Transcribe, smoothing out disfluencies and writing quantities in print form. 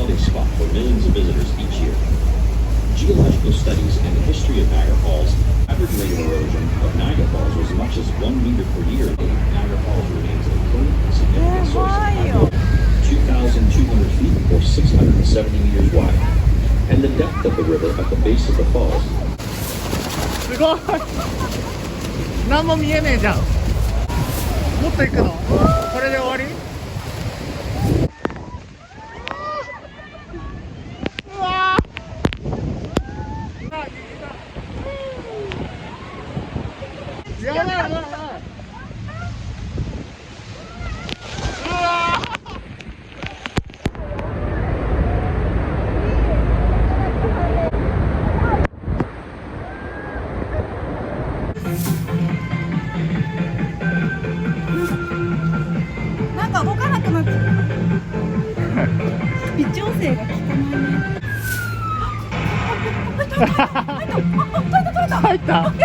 holiday spot for millions of visitors each year. Geological studies and the history of Niagara Falls, average rate of erosion of Niagara Falls was as much as 1 meter per year. Niagara Falls remains a clean and significant source of hydro, 2,200 feet or 670 meters wide, and the depth of the river at the base of the falls. すごい何も見えねえじゃん。もっと行くの？これで終わり？うわーやばいやばいやばい。うわなんか動かなくなっちゃった。微調整が効かないね。入った。入った。